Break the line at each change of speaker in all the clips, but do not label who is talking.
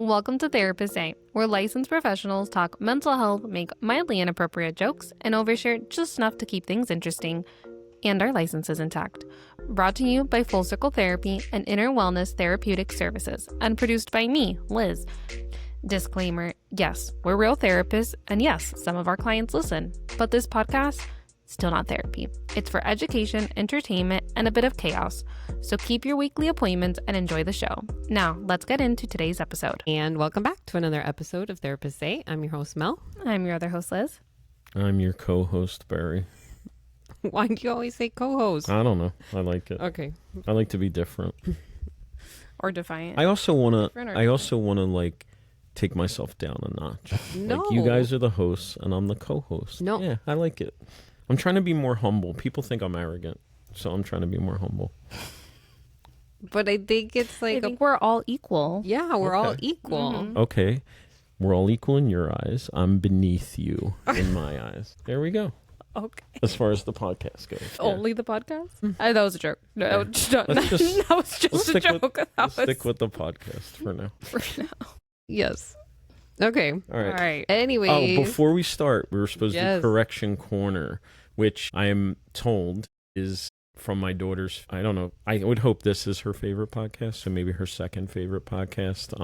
Welcome to Therapist A, where licensed professionals talk mental health, make mildly inappropriate jokes, and overshare just enough to keep things interesting and our licenses intact. Brought to you by Full Circle Therapy and Inner Wellness Therapeutic Services, and produced by me, Liz. Disclaimer, yes, we're real therapists, and yes, some of our clients listen, but this podcast, still not therapy. It's for education, entertainment, and a bit of chaos. So keep your weekly appointments and enjoy the show. Now, let's get into today's episode.
And welcome back to another episode of Therapist A. I'm your host, Mel.
I'm your other host, Liz.
I'm your co-host, Barry.
Why do you always say co-host?
I don't know. I like it.
Okay.
I like to be different.
Or defiant.
I also want to like take myself down a notch.
No.
Like you guys are the hosts and I'm the co-host.
No.
Yeah, I like it. I'm trying to be more humble. People think I'm arrogant, so I'm trying to be more humble.
But I think it's like...
I think we're all equal.
Yeah, we're all
Okay.
equal.
Mhm.
Okay. We're all equal in your eyes. I'm beneath you in my eyes. There we go.
Okay.
As far as the podcast goes. Yeah.
Only the podcast? That was a joke. No,
Yeah.
that
Let's just-
was just
let's
a
stick with-
joke.
Let's stick with the podcast for now.
Yes. Okay.
All
All
right.
right.
Anyway.
Oh, before we start, we were supposed to
Yes.
do Correction Corner, which I am told is from my daughter's. I don't know. I would hope this is her favorite podcast, so maybe her second favorite podcast.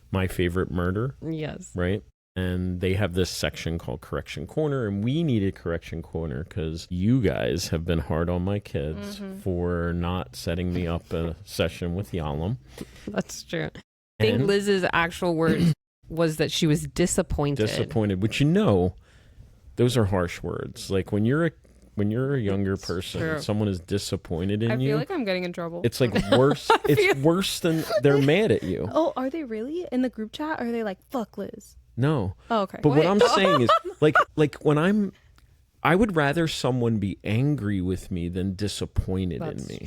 My Favorite Murder,
Yes.
right? And they have this section called Correction Corner, and we needed Correction Corner because you guys have been hard on my kids for not setting me up a session with Yalom.
That's true. I think
And
Liz's actual words was that she was disappointed.
disappointed, which those are harsh words. Like when you're a younger person,
true.
and someone is disappointed in
I
you.
feel like I'm getting in trouble.
It's like worse. It's worse than they're mad at you.
Oh, are they really in the group chat? Or are they like, fuck Liz?
No,
Oh, okay.
but what I'm saying is, like when I would rather someone be angry with me than disappointed in
That's
me.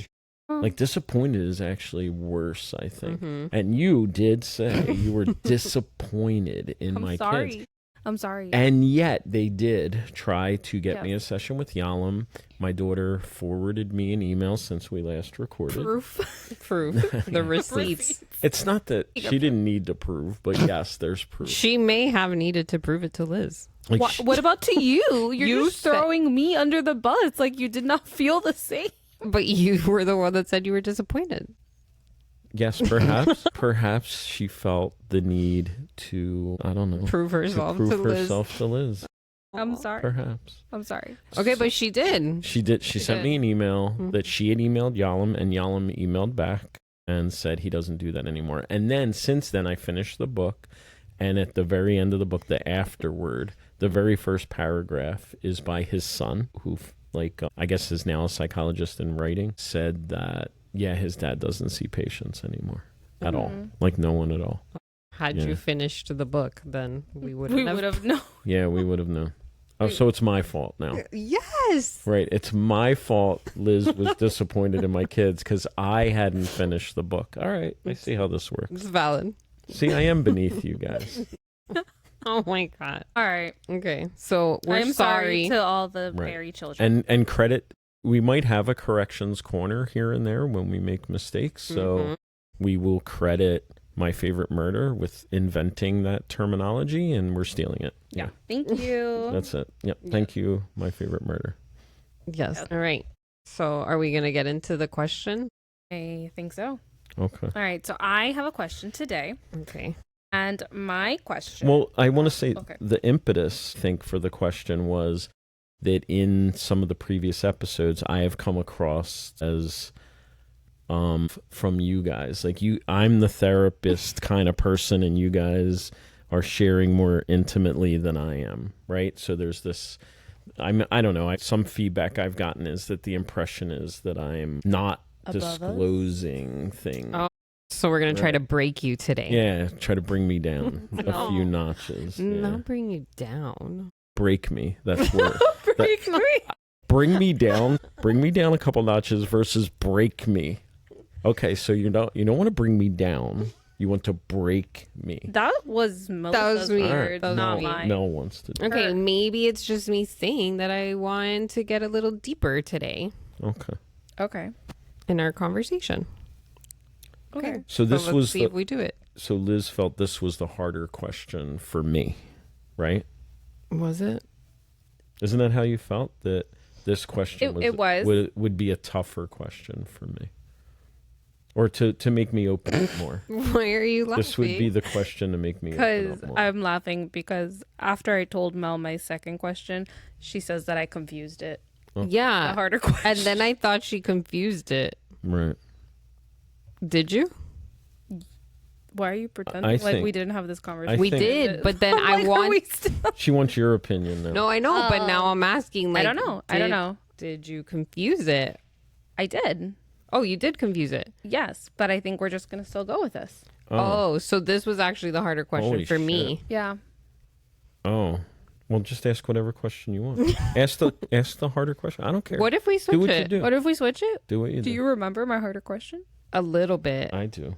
true.
Like disappointed is actually worse, I think.
Mhm.
And you did say you were disappointed in
I'm
my
sorry.
kids.
I'm sorry.
And yet they did try to get
Yeah.
me a session with Yalom. My daughter forwarded me an email since we last recorded.
Proof.
Proof. The receipts.
It's not that she didn't need to prove, but yes, there's proof.
She may have needed to prove it to Liz.
Like
What about to you? You're
You
just
said-
throwing me under the bus. Like you did not feel the same.
But you were the one that said you were disappointed.
yes, perhaps she felt the need to, I don't know,
Prove
to
herself
prove
to Liz.
herself to Liz.
I'm
Aw.
sorry.
Perhaps.
I'm sorry.
Okay, but she did.
She did. She sent
did.
me an email
Mhm.
that she had emailed Yalom, and Yalom emailed back and said he doesn't do that anymore. And then since then, I finished the book, and at the very end of the book, the afterword, the very first paragraph is by his son, who, I guess is now a psychologist in writing, said that his dad doesn't see patients anymore at all, like no one at all.
Had
Yeah.
you finished the book, then we would
We would have known.
Yeah, we would have known. Oh, so it's my fault now.
Yes.
Right, it's my fault Liz was disappointed in my kids because I hadn't finished the book. All right, I see how this works.
It's valid.
See, I am beneath you guys.
Oh my God.
All right.
Okay. So we're
I'm sorry to all the
Right.
Barry children.
And credit, we might have a corrections corner here and there when we make mistakes. So
Mhm.
we will credit My Favorite Murder with inventing that terminology, and we're stealing it. Yeah,
Thank you.
that's it. Yep. Thank you, My Favorite Murder.
Yes.
Yes.
All right. So are we going to get into the question?
I think so.
Okay.
All right. So I have a question today.
Okay.
And my question.
Well, I want to say
Okay.
the impetus, I think, for the question was that in some of the previous episodes, I have come across as from you guys, like I'm the therapist kind of person, and you guys are sharing more intimately than I am, right? So there's this. I don't know. Some feedback I've gotten is that the impression is that I'm not
Above us?
disclosing things.
Oh, so we're going to try to break you today.
Yeah, try to bring me down a
No.
few notches. Yeah.
Not bring you down.
Break me. That's where
Break me.
bring me down a couple notches versus break me. Okay, so you don't want to bring me down. You want to break me.
That was Melissa's
me.
words,
That was
not
me.
mine.
Mel wants to do.
Okay,
Her.
maybe it's just me saying that I want to get a little deeper today
Okay.
Okay.
in our conversation.
Okay.
So this
let's
was
see
the,
if we do it.
So Liz felt this was the harder question for me, right?
Was it?
Isn't that how you felt? That this question
It was.
would be a tougher question for me, or to make me open up more.
Why are you laughing?
This would be the question to make me open
Because
up more.
I'm laughing because after I told Mel my second question, she says that I confused it. The
Yeah.
harder question.
And then I thought she confused it.
Right.
Did you?
Why are you pretending
I
like
think-
we didn't have this conversation?
I
We
think-
did, but then I
Like, are
want.
we still-
She wants your opinion now.
No, I know, but now I'm asking. Like,
I don't know. I don't know.
Did you confuse it?
I did.
Oh, you did confuse it.
Yes, but I think we're just gonna still go with this.
Oh, so this was actually the harder question
Holy
for me.
Yeah.
Oh. Well, just ask whatever question you want. ask the harder question. I don't care.
What if we switch
do what
it?
you do.
What if we switch it?
Do what you do.
Do you remember my harder question?
A little bit.
I do.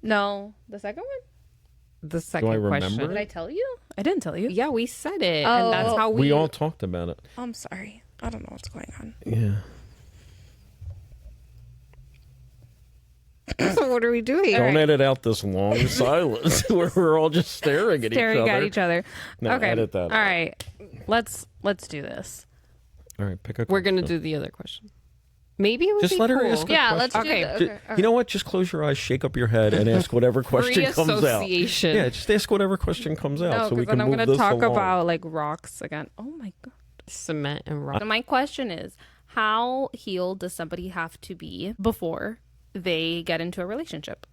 No, the second one.
The second
remember
question.
Did I tell you? I didn't tell you.
Yeah, we said it,
Oh.
and that's how
We all talked about it.
I'm sorry. I don't know what's going on.
Yeah.
So what are we doing?
Don't edit out this long silence where we're all just staring at
Staring
each other.
at each other.
No,
okay.
edit that
All
out.
right. Let's do this.
All right, pick a
We're gonna
question.
do the other question. Maybe it would
Just
be
let her
cool.
ask a
Yeah, let's
question.
do
Okay.
that.
Ju-
Okay.
You know what? Just close your eyes, shake up your head, and ask whatever question
Free
comes out.
association.
Yeah, just ask whatever question comes out,
No,
so we
because
can
then I'm
move
gonna
this
talk
along.
about like rocks again. Oh my god.
Cement and rock.
So my question is, how healed does somebody have to be before they get into a relationship?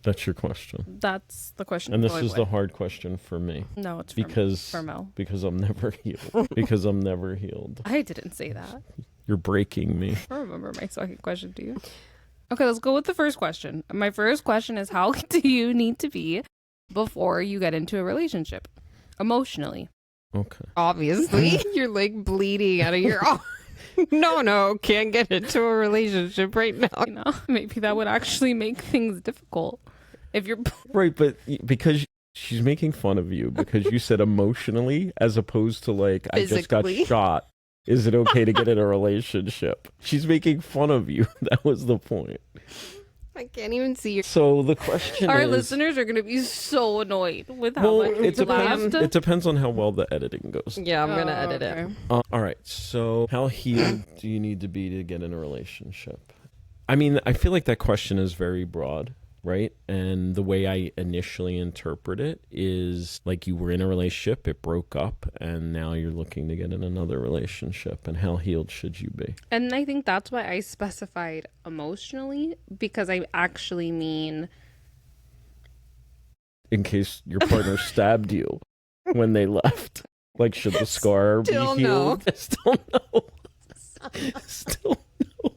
That's your question,
That's the question.
and
I'm
this
going
is the
with.
hard question for me
No, it's
because
for Mel.
because I'm never healed. Because I'm never healed.
I didn't say that.
You're breaking me.
I remember my second question to you. Okay, let's go with the first question. My first question is, how do you need to be before you get into a relationship emotionally?
Okay.
Obviously, you're like bleeding out of your arm. No, can't get into a relationship right now.
You know, maybe that would actually make things difficult. If you're
Right, but because she's making fun of you because you said emotionally as opposed to like I just got
Physically.
shot. Is it okay to get in a relationship? She's making fun of you. That was the point.
I can't even see your.
So the question
our
is,
listeners are going to be so annoyed with how
well,
much
it
you
depends.
laughed.
It depends on how well the editing goes.
Yeah, I'm gonna
Oh,
edit
okay.
it.
All right. So how healed do you need to be to get in a relationship? I mean, I feel like that question is very broad, right? And the way I initially interpret it is like you were in a relationship, it broke up, and now you're looking to get in another relationship. And how healed should you be?
And I think that's why I specified emotionally, because I actually mean
In case your partner stabbed you when they left. Like, should the scar
Still
be healed? Still no. Still no.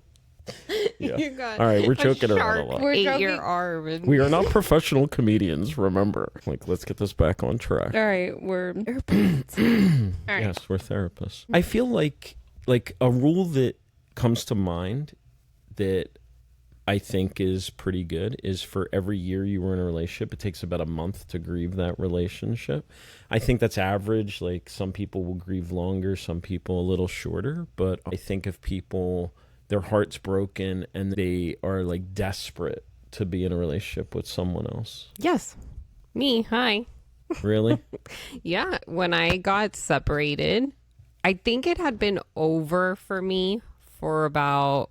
Yeah.
You got
All right, we're
a
joking around a
shark
lot.
We're
ate
joking.
your arm. And
We are not professional comedians, remember. Like, let's get this back on track.
all right, we're all right.
Yes, we're therapists. I feel like a rule that comes to mind that I think is pretty good is for every year you were in a relationship, it takes about a month to grieve that relationship. I think that's average. Like, some people will grieve longer, some people a little shorter. But I think if people, their heart's broken and they are like desperate to be in a relationship with someone else.
Yes, me. Hi.
Really?
Yeah, when I got separated, I think it had been over for me for about,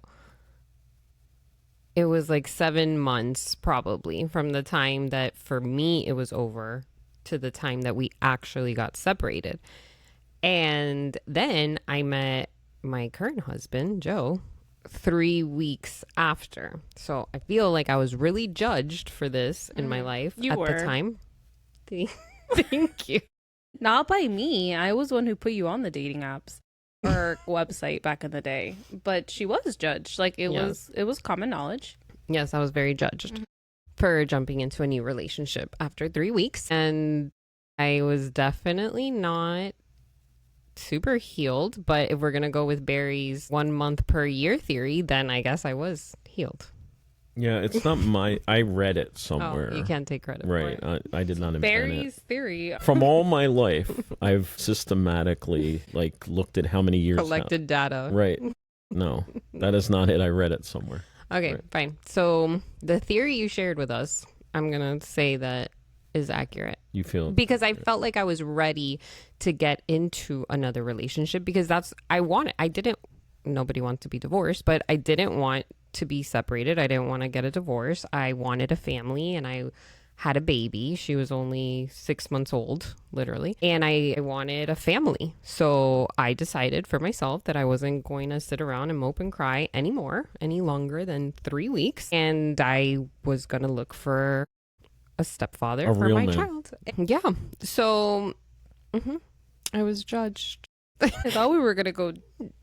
it was like 7 months probably from the time that for me it was over to the time that we actually got separated. And then I met my current husband, Joe, 3 weeks after. So I feel like I was really judged for this in my life
You
at
were.
the time. Thank you.
Not by me. I was the one who put you on the dating apps or website back in the day. But she was judged. Like it
Yeah.
was common knowledge.
Yes, I was very judged for jumping into a new relationship after 3 weeks. And I was definitely not super healed. But if we're going to go with Barry's 1 month per year theory, then I guess I was healed.
Yeah, it's not I read it somewhere.
Oh, you can't take credit
Right.
for it.
I did not invent it.
Barry's theory.
From all my life, I've systematically like looked at how many years now.
Collected data.
Right. No, that is not it. I read it somewhere.
Okay,
Right.
fine. So the theory you shared with us I'm going to say that is accurate.
You feel
Because I felt like I was ready to get into another relationship because nobody wants to be divorced, but I didn't want to be separated. I didn't want to get a divorce. I wanted a family, and I had a baby. She was only 6 months old, literally. And I wanted a family. So I decided for myself that I wasn't going to sit around and mope and cry any longer than 3 weeks. And I was going to look for a stepfather for my child. Yeah. So I was judged.
I thought we were gonna go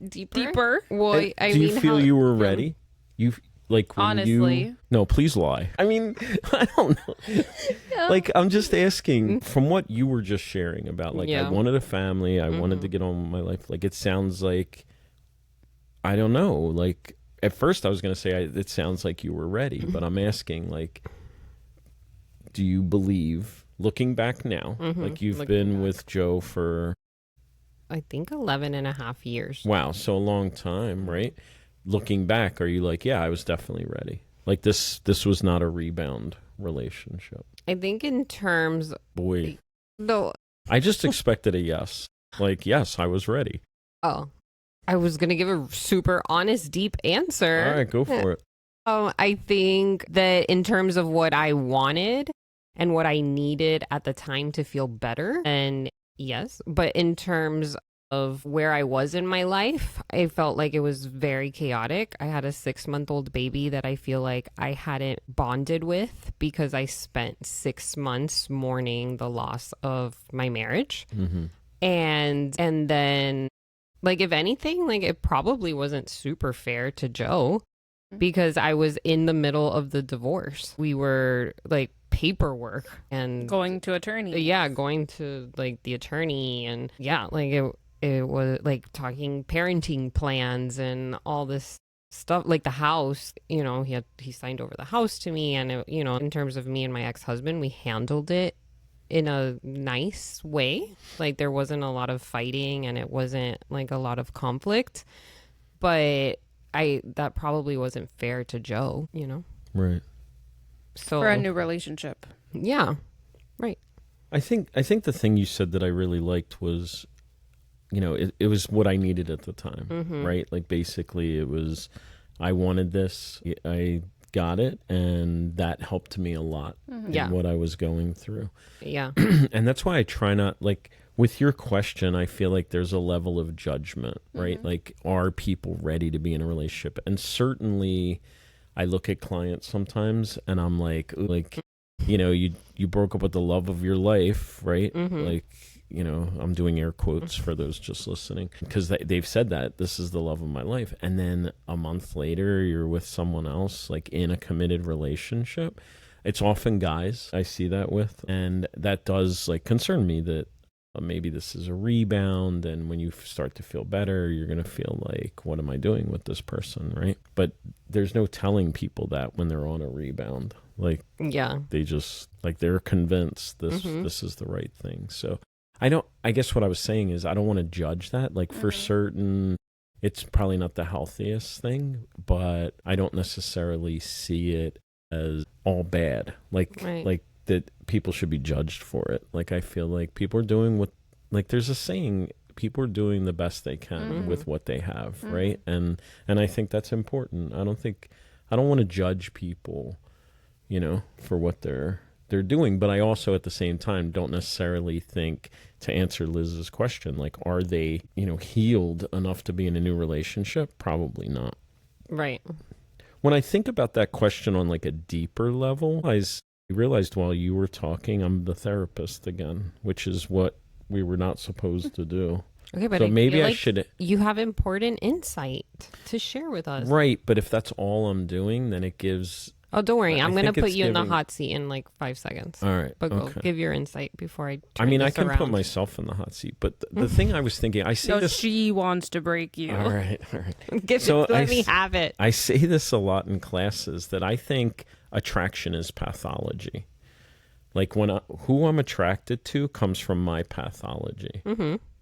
deeper.
Well,
do you feel you were ready? You like when
Honestly.
No, please lie. I mean, I don't know.
Yeah.
Like, I'm just asking from what you were just sharing about. Like,
Yeah.
I wanted a family. I wanted to get on with my life. Like, it sounds like, I don't know. Like, at first I was gonna say it sounds like you were ready, but I'm asking, like, do you believe, looking back now, like you've been with Joe for,
I think 11 and a half years.
wow, so a long time, right? Looking back, are you like, yeah, I was definitely ready? Like this was not a rebound relationship.
I think in terms,
Boy,
no,
I just expected a yes. Like, yes, I was ready.
oh, I was going to give a super honest, deep answer.
All right, go for it.
I think that in terms of what I wanted and what I needed at the time to feel better, and yes, but in terms of where I was in my life, I felt like it was very chaotic. I had a 6-month-old baby that I feel like I hadn't bonded with because I spent 6 months mourning the loss of my marriage. And then, like, if anything, like, it probably wasn't super fair to Joe because I was in the middle of the divorce. We were like paperwork and
Going to attorney.
yeah, going to like the attorney, and yeah, like it was like talking parenting plans and all this stuff, like the house, you know, he signed over the house to me, and it, you know, in terms of me and my ex-husband, we handled it in a nice way. Like there wasn't a lot of fighting and it wasn't like a lot of conflict, but that probably wasn't fair to Joe, you know?
Right.
So
For a new relationship.
yeah, right.
I think the thing you said that I really liked was, you know, it was what I needed at the time, right? Like basically it was, I wanted this, I got it, and that helped me a lot in what I was going through.
Yeah.
And that's why I try not, like, with your question, I feel like there's a level of judgment, right? Like, are people ready to be in a relationship? And certainly I look at clients sometimes and I'm like, you know, you broke up with the love of your life, right? Like, you know, I'm doing air quotes for those just listening, because they've said that this is the love of my life. And then a month later, you're with someone else, like in a committed relationship. It's often guys I see that with. And that does like concern me that maybe this is a rebound. And when you start to feel better, you're going to feel like, what am I doing with this person, right? But there's no telling people that when they're on a rebound. Like,
Yeah.
they just, like, they're convinced this is the right thing. So I guess what I was saying is I don't want to judge that. Like, for certain, it's probably not the healthiest thing, but I don't necessarily see it as all bad. Like, like that people should be judged for it. Like, I feel like people are doing what, like, there's a saying, people are doing the best they can with what they have, right? And I think that's important. I don't want to judge people, you know, for what they're doing, but I also at the same time don't necessarily think, to answer Liz's question, like, are they, you know, healed enough to be in a new relationship? Probably not.
Right.
When I think about that question on like a deeper level, I realized while you were talking, I'm the therapist again, which is what we were not supposed to do.
Okay, but
So maybe
feel
I
like
should.
You have important insight to share with us.
Right, but if that's all I'm doing, then it gives.
Oh, don't worry. I'm going to
think
put
it's
you in the
giving-
hot seat in like 5 seconds.
All right,
But go
okay.
give your insight before I
I
turn
mean, I
this
can
around.
put myself in the hot seat, but the thing I was thinking, I say
No,
this.
she wants to break you.
All right.
Let me have it.
I say this a lot in classes, that I think attraction is pathology. Like, who I'm attracted to comes from my pathology.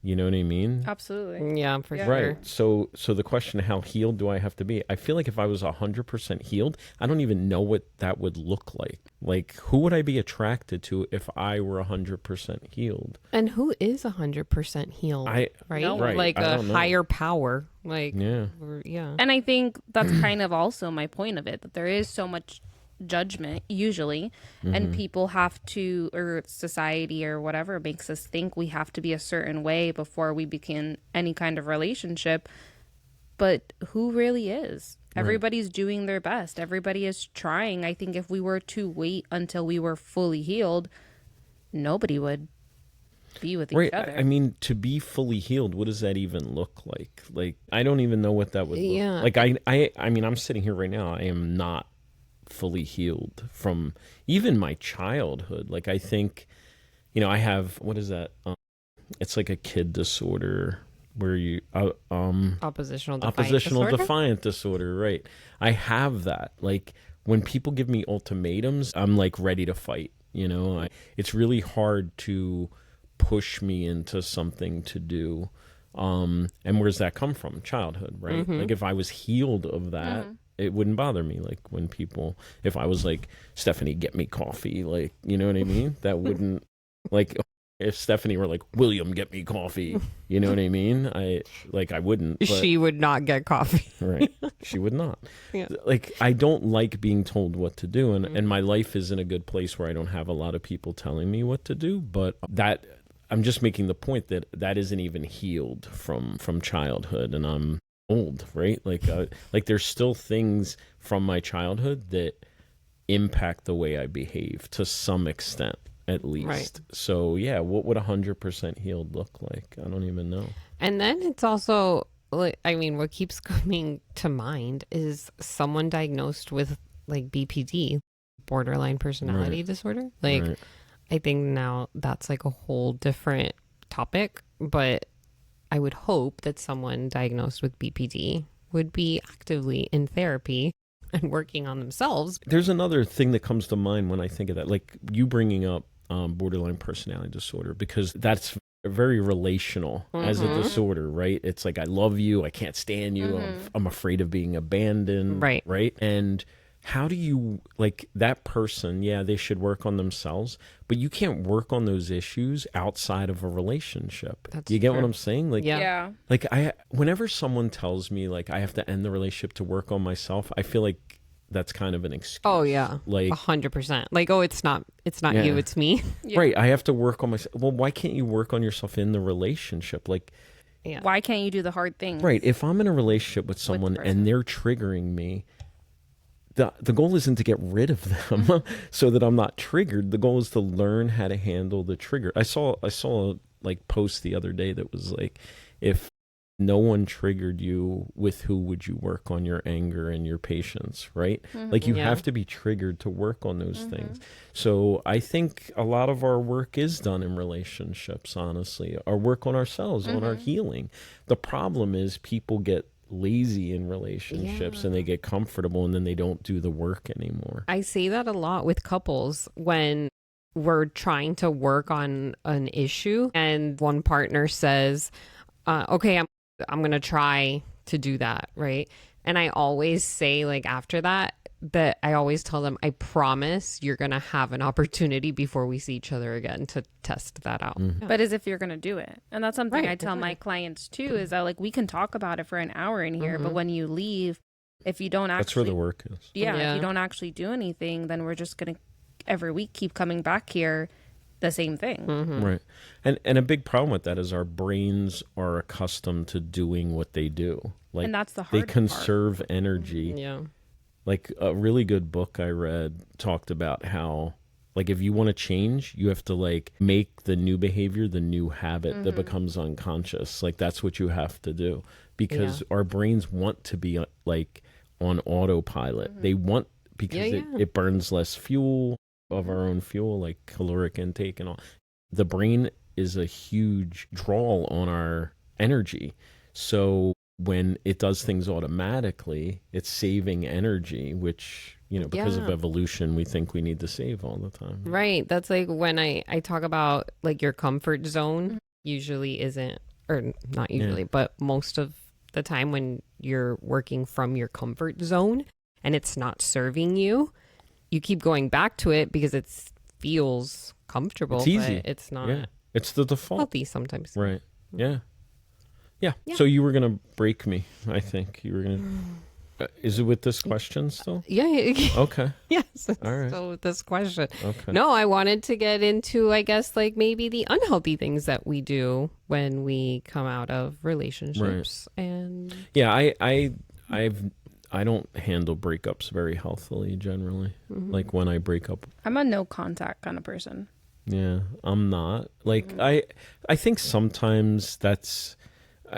You know what I mean?
Absolutely.
Yeah, for
Yeah.
sure.
Right. So the question, how healed do I have to be? I feel like if I was 100% healed, I don't even know what that would look like. Like, who would I be attracted to if I were 100% healed?
And who is 100% healed?
I
right?
No one.
Right,
Like
I
a
don't know.
higher power. Like,
Yeah.
yeah.
And I think that's kind of also my point of it, that there is so much judgment usually, and people have to, or society or whatever makes us think we have to be a certain way before we begin any kind of relationship. But who really is? Everybody's doing their best. Everybody is trying. I think if we were to wait until we were fully healed, nobody would be with
Right.
each other.
I mean, to be fully healed, what does that even look like? Like, I don't even know what that would look
Yeah.
like. I mean, I'm sitting here right now. I am not fully healed from even my childhood. Like, I think, I have, what is that? It's like a kid disorder where you,
Oppositional
defiant disorder, right? I have that. Like, when people give me ultimatums, I'm like ready to fight. It's really hard to push me into something to do. And where's that come from? Childhood, right? Like, if I was healed of that, it wouldn't bother me. Like, when people, if I was like, Stephanie, get me coffee, like, you know what I mean? That wouldn't, like, if Stephanie were like, William, get me coffee, you know what I mean? I wouldn't. But,
She would not get coffee.
right. She would not.
Yeah.
Like, I don't like being told what to do. And my life is in a good place where I don't have a lot of people telling me what to do. But that, I'm just making the point that that isn't even healed from childhood, and I'm old, right? Like there's still things from my childhood that impact the way I behave to some extent, at least.
Right.
So yeah, what would 100% healed look like? I don't even know.
And then it's also, like, I mean, what keeps coming to mind is someone diagnosed with like BPD, borderline personality disorder. Like,
Right.
I think now that's like a whole different topic, but I would hope that someone diagnosed with BPD would be actively in therapy and working on themselves.
There's another thing that comes to mind when I think of that, like you bringing up borderline personality disorder, because that's very relational as a disorder, right? It's like, I love you, I can't stand you, I'm afraid of being abandoned, right? And how do you, like, that person, yeah, they should work on themselves, but you can't work on those issues outside of a relationship.
That's
You get
true.
what I'm saying? Like,
Yeah.
like whenever someone tells me like I have to end the relationship to work on myself, I feel like that's kind of an excuse.
Oh yeah,
like
100%. Like, oh, it's not
Yeah.
you, it's me.
Yeah.
right. I have to work on myself. Well, why can't you work on yourself in the relationship? Like,
Yeah.
Why can't you do the hard things?
right. If I'm in a relationship with someone
person.
and they're triggering me, the goal isn't to get rid of them so that I'm not triggered. The goal is to learn how to handle the trigger. I saw a like post the other day that was like, if no one triggered you, with who would you work on your anger and your patience, right? Like, you
Yeah.
have to be triggered to work on those things. So I think a lot of our work is done in relationships, honestly. Our work on ourselves, on our healing. The problem is people get lazy in relationships and they get comfortable, and then they don't do the work anymore.
I say that a lot with couples when we're trying to work on an issue and one partner says, okay, I'm going to try to do that. Right. And I always say, like, after that I always tell them, I promise you're going to have an opportunity before we see each other again to test that out.
But as if you're going to do it. And that's something
Right,
I tell my clients too, is that, like, we can talk about it for an hour in here, but when you leave, if you don't actually,
That's where the work is.
if you don't actually do anything, then we're just going to every week keep coming back here, the same thing.
Right. And a big problem with that is our brains are accustomed to doing what they do. Like,
And that's the
they
hard
conserve energy.
Yeah.
Like, a really good book I read talked about how, like, if you want to change, you have to, like, make the new behavior the new habit that becomes unconscious. Like, that's what you have to do, because our brains want to be like on autopilot. They want, because it burns less fuel of our own fuel, like caloric intake and all. The brain is a huge draw on our energy. So when it does things automatically, it's saving energy, which, because of evolution, we think we need to save all the time.
Right. That's like when I talk about, like, your comfort zone usually isn't or not usually, but most of the time when you're working from your comfort zone and it's not serving you, you keep going back to it because it feels comfortable.
It's easy.
But it's not.
Yeah. It's the default.
Healthy sometimes.
Right. Yeah. Yeah. So you were going to break me, I think. You were going to... is it with this question still?
Yeah.
Okay.
Yes.
All right.
So with this question.
Okay.
No, I wanted to get into, I guess, like maybe the unhealthy things that we do when we come out of relationships. Right. And
yeah, I don't handle breakups very healthily generally. Like when I break up,
I'm a no contact kind of person.
Yeah, I'm not. Like I think sometimes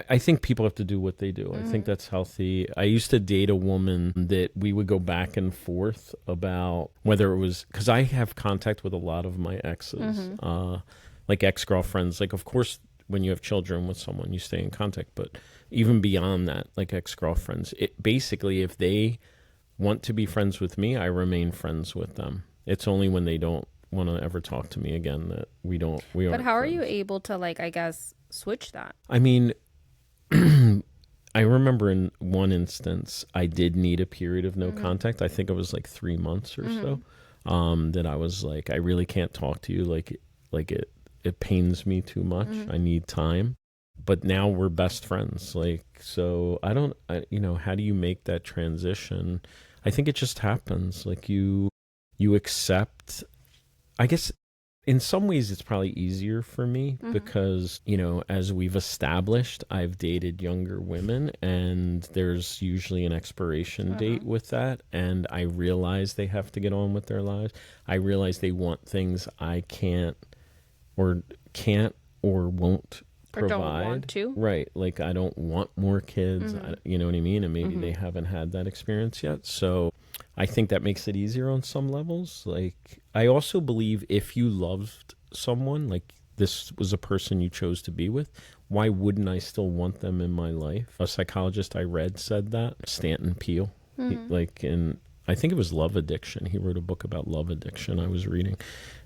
I think people have to do what they do. I think that's healthy. I used to date a woman that we would go back and forth about whether it was, because I have contact with a lot of my exes, like ex-girlfriends. Like, of course, when you have children with someone, you stay in contact. But even beyond that, like ex-girlfriends, basically, if they want to be friends with me, I remain friends with them. It's only when they don't want to ever talk to me again that we aren't.
But how are
friends.
you able to, like, I guess, switch that?
I mean, I remember in one instance, I did need a period of no contact. I think it was like 3 months or so. That I was like, I really can't talk to you. Like it pains me too much. I need time. But now we're best friends. Like, so how do you make that transition? I think it just happens. Like you accept, I guess. In some ways, it's probably easier for me because, as we've established, I've dated younger women and there's usually an expiration date with that. And I realize they have to get on with their lives. I realize they want things I can't or won't provide.
Or don't want to.
Right. Like, I don't want more kids. You know what I mean? And maybe they haven't had that experience yet. So I think that makes it easier on some levels. Like, I also believe if you loved someone, like this was a person you chose to be with, why wouldn't I still want them in my life? A psychologist I read said that, Stanton Peele, I think it was Love Addiction. He wrote a book about love addiction I was reading.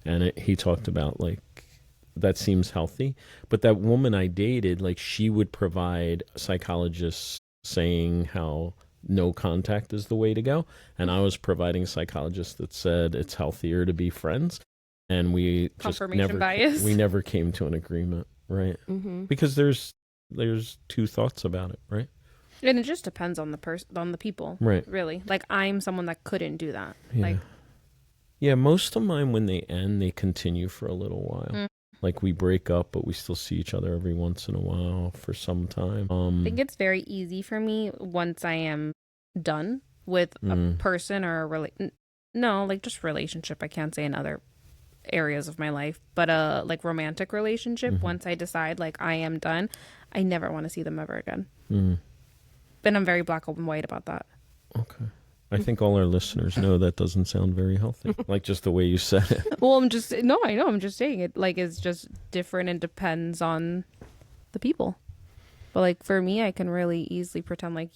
And he talked about like, that seems healthy. But that woman I dated, like she would provide psychologists saying how no contact is the way to go. And I was providing psychologists that said it's healthier to be friends. And we
confirmation bias.
We never came to an agreement, right? Because there's two thoughts about it, right?
And it just depends on the people,
right?
Really, like I'm someone that couldn't do that.
Yeah, most of mine when they end, they continue for a little while. Like we break up, but we still see each other every once in a while for some time.
I think it's very easy for me once I am done with a person or just relationship. I can't say in other areas of my life, but like romantic relationship. Once I decide like I am done, I never want to see them ever again. And I'm very black and white about that.
Okay. I think all our listeners know that doesn't sound very healthy. Like just the way you said it.
Well, I'm just saying it like it's just different and depends on the people. But like for me, I can really easily pretend like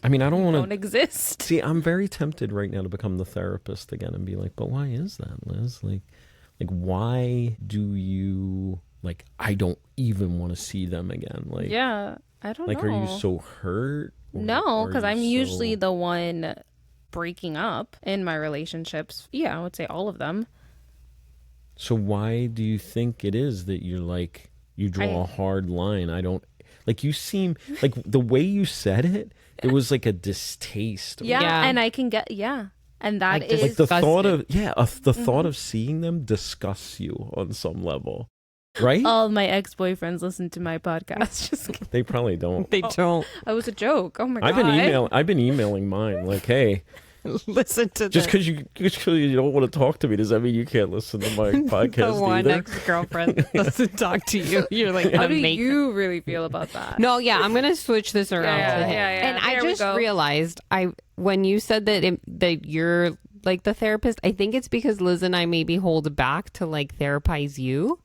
I don't
exist.
See, I'm very tempted right now to become the therapist again and be like, but why is that, Liz? Like why do you like I don't even want to see them again? Like
yeah, I don't know.
Like are you so hurt?
No, because I'm usually the one breaking up in my relationships. Yeah, I would say all of them.
So why do you think it is that you're like you draw a hard line? I don't like you seem like the way you said it was like a distaste.
Yeah. And I can get and that is
like the thought of the thought of seeing them disgusts you on some level. Right?
All my ex-boyfriends listen to my podcast. Just kidding.
They probably don't.
They don't.
It was a joke. Oh my god.
I've been emailing mine like, hey,
listen to
just because you don't want to talk to me, does that mean you can't listen to my podcast
the one
either?
ex-girlfriend doesn't talk to you. You're like,
how do you really feel about that?
No, yeah, I'm gonna switch this around.
Yeah.
And I just realized when you said that you're like the therapist, I think it's because Liz and I maybe hold back to like therapize you,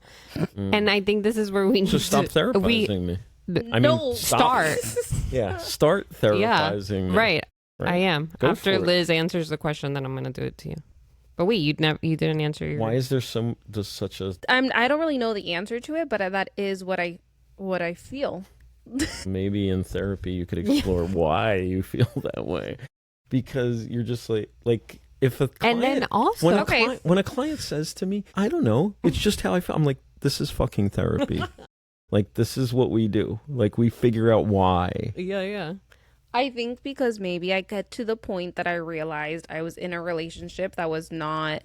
and I think this is where we need to
stop therapizing me.
Start.
Start therapizing me.
Right. I am.
Go
After
for it.
Liz answers the question, then I'm gonna do it to you. But wait, you didn't answer your.
Why is there such a?
I don't really know the answer to it, but that is what I what I feel.
Maybe in therapy you could explore why you feel that way, because you're just like if a client,
And then also,
when a client says to me, I don't know, it's just how I feel. I'm like, this is fucking therapy. Like, this is what we do. Like, we figure out why.
yeah.
I think because maybe I get to the point that I realized I was in a relationship that was not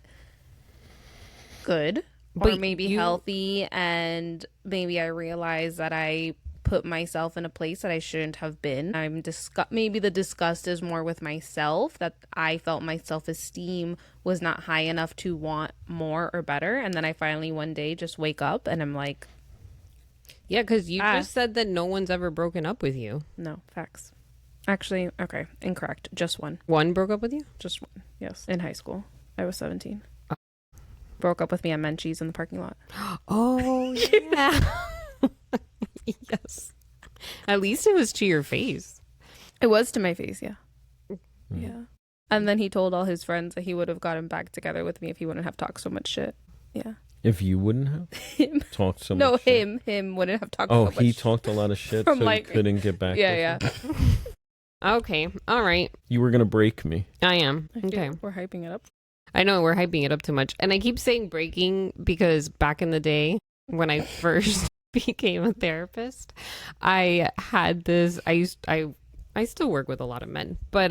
good or
But
maybe healthy, and maybe I realized that I put myself in a place that I shouldn't have been. Maybe the disgust is more with myself, that I felt my self-esteem was not high enough to want more or better, and then I finally one day just wake up and I'm like,
Yeah, because you just said that no one's ever broken up with you.
no, facts. Actually, okay, incorrect. Just one.
One broke up with you?
Just one. Yes. In high school. I was 17. Broke up with me at Menchie's in the parking lot.
Oh, yeah. Yes. At least it was to your face.
It was to my face, yeah. Yeah. And then he told all his friends that he would have gotten back together with me if he wouldn't have talked so much shit. Yeah.
If you wouldn't have
Him.
talked so
No,
much shit.
him wouldn't have talked so much.
Oh, he talked a lot of shit,
From,
so
like-
he couldn't get back
Yeah,
with
yeah.
you?
Okay. All right.
You were going to break me.
I am.
I feel
Okay.
We're hyping it up.
I know we're hyping it up too much. And I keep saying breaking because back in the day when I first became a therapist, I had this, I still work with a lot of men, but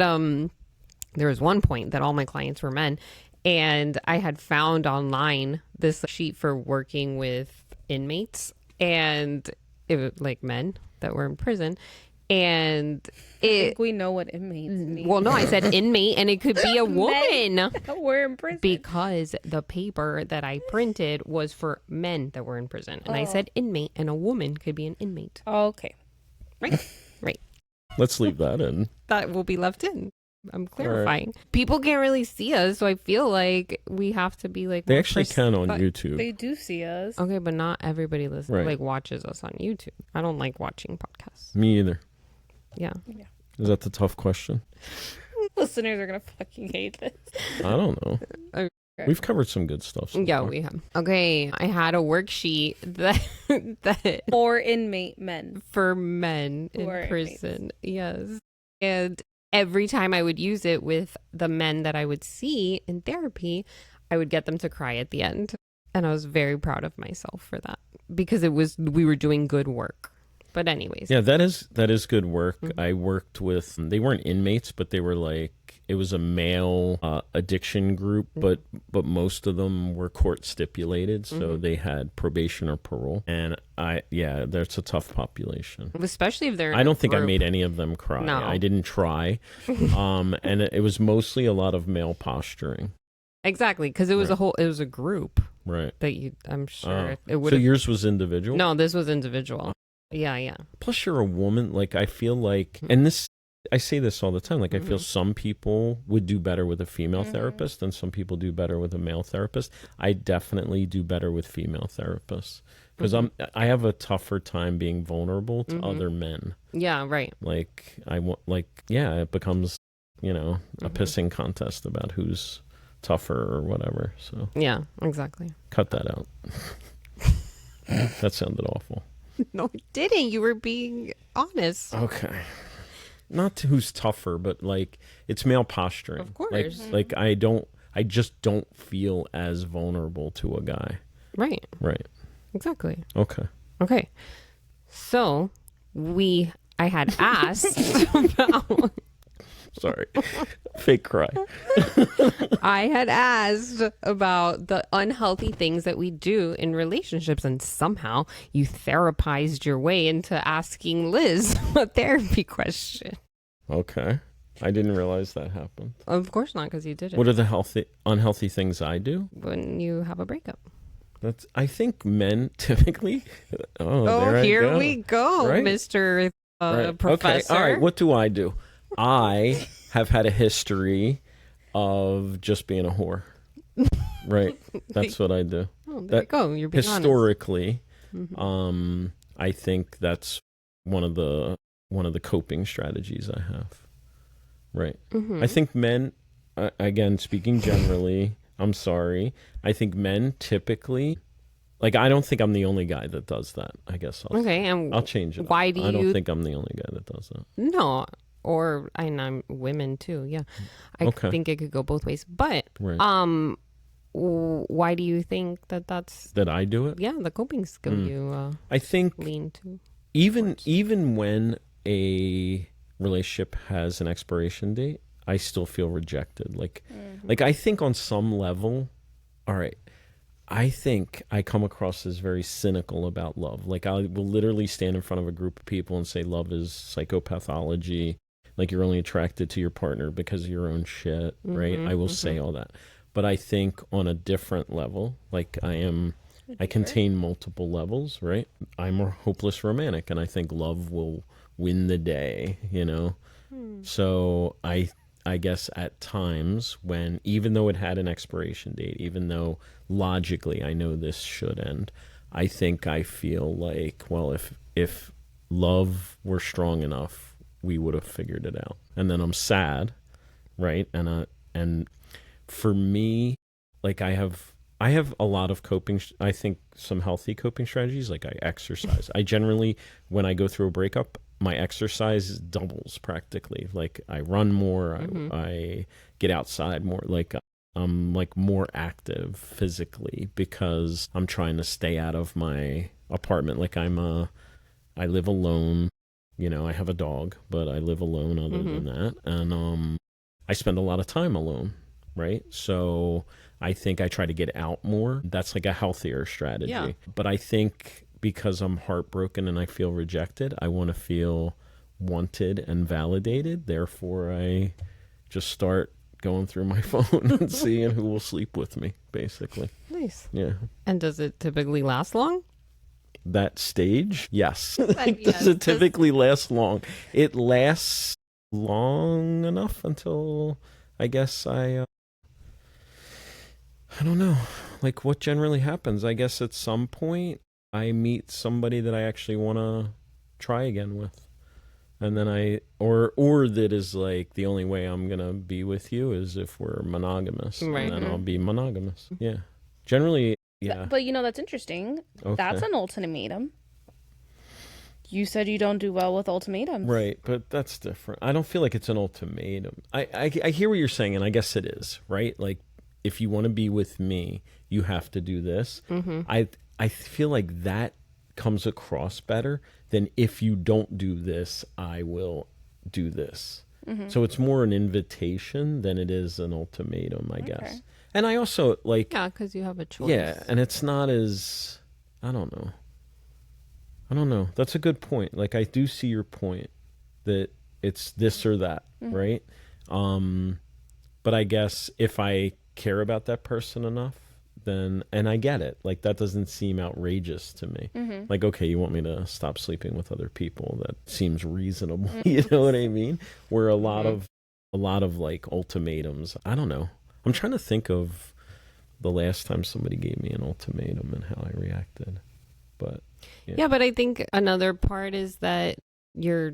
there was one point that all my clients were men, and I had found online this sheet for working with inmates, and it was like men that were in prison. And
I think we know what inmates mean.
well, no, I said inmate, and it could be a woman.
We're in prison.
Because the paper that I printed was for men that were in prison. And I said inmate, and a woman could be an inmate.
Okay.
Right.
Let's leave that in.
That will be left in. I'm clarifying. People can't really see us, so I feel like we have to be like...
They
more
actually can on
but-
YouTube.
They do see us.
Okay, but not everybody listens,
Right.
like watches us on YouTube. I don't like watching podcasts.
Me either.
Yeah.
Is that the tough question?
Listeners are going to fucking hate this.
I don't know.
Okay.
We've covered some good stuff. So
Yeah,
far.
we have. Okay, I had a worksheet that
Or inmate men.
for men
Who
in
are
prison. Yes. And every time I would use it with the men that I would see in therapy, I would get them to cry at the end. And I was very proud of myself for that because we were doing good work. But anyways.
Yeah, that is good work. I worked with, they weren't inmates, but they were like, it was a male addiction group, but most of them were court stipulated, so they had probation or parole. And that's a tough population.
Especially if they're in
I don't
a
think I
group.
made any of them cry.
No.
I didn't try. And it was mostly a lot of male posturing.
Exactly, because it was it was a group
Right.
that I'm sure it
So
would
yours was individual?
No, this was individual. Yeah.
Plus you're a woman. Like, I feel like, and I say this all the time, like I feel some people would do better with a female therapist and some people do better with a male therapist. I definitely do better with female therapists because I have a tougher time being vulnerable to other men.
Yeah, right.
It becomes, a pissing contest about who's tougher or whatever. So
Yeah, exactly.
cut that out. That sounded awful.
No, it didn't. You were being honest.
Okay. Not to who's tougher, but like it's male posturing.
Of course.
Like I just don't feel as vulnerable to a guy.
Right.
Right.
Exactly.
Okay.
So I had asked about
Sorry. Fake cry.
I had asked about the unhealthy things that we do in relationships, and somehow you therapized your way into asking Liz a therapy question.
Okay. I didn't realize that happened.
Of course not, because you did it.
What are the unhealthy things I do?
When you have a breakup.
I think men typically. There I
here
go.
we go,
Right.
Mr.
Right.
Professor.
Okay. All right. What do? I have had a history of just being a whore. Right. That's what I do.
Oh, there you go. You're being
Historically,
honest.
I think that's one of the coping strategies I have. Right. I think men, again, speaking generally, I'm sorry, I think men typically Like, I don't think I'm the only guy that does that. I guess
Okay, and
I'll change it.
why do
I don't
you
think I'm the only guy that does that.
No, or and I'm women too. Yeah, I
Okay.
think it could go both ways. But
Right.
why do you think that that's
That I do it?
the coping skill you
I think
lean to?
even when a relationship has an expiration date, I still feel rejected. Like I think on some level, all right, I think I come across as very cynical about love. Like, I will literally stand in front of a group of people and say love is psychopathology. Like, you're only attracted to your partner because of your own shit, right? I will say all that. But I think on a different level, like I contain multiple levels, right? I'm a hopeless romantic, and I think love will win the day, you know? So I guess at times when, even though it had an expiration date, even though logically I know this should end, I think I feel like, well, if love were strong enough, we would have figured it out. And then I'm sad, right? And for me, like I have a lot of coping, I think some healthy coping strategies. Like, I exercise. I generally, when I go through a breakup, my exercise doubles practically. Like, I run more, I get outside more. Like, I'm like more active physically because I'm trying to stay out of my apartment. Like, I live alone. You know, I have a dog, but I live alone other than that. And I spend a lot of time alone, right? So I think I try to get out more. That's like a healthier strategy.
Yeah.
But I think because I'm heartbroken and I feel rejected, I want to feel wanted and validated. Therefore, I just start going through my phone and seeing who will sleep with me, basically.
Nice.
Yeah.
And does it typically last long?
That stage, yes.
Like,
Does it typically last long? It lasts long enough until, I guess, I don't know. Like, what generally happens? I guess at some point I meet somebody that I actually want to try again with. And then or that is like, the only way I'm going to be with you is if we're monogamous.
Right.
And then I'll be monogamous. Yeah. Generally, yeah.
But that's interesting.
Okay.
That's an ultimatum. You said you don't do well with ultimatums.
Right, but that's different. I don't feel like it's an ultimatum. I hear what you're saying, and I guess it is, right? Like, if you want to be with me, you have to do this. I feel like that comes across better than, if you don't do this, I will do this. So it's more an invitation than it is an ultimatum, I guess. And I also, like...
Yeah, because you have a choice.
Yeah, and it's not as... I don't know. That's a good point. Like, I do see your point that it's this or that, right? But I guess if I care about that person enough, then, and I get it, like, that doesn't seem outrageous to me. Like, okay, you want me to stop sleeping with other people? That seems reasonable. You know what I mean? Where a lot of like ultimatums, I don't know. I'm trying to think of the last time somebody gave me an ultimatum and how I reacted. But
yeah, but I think another part is that you're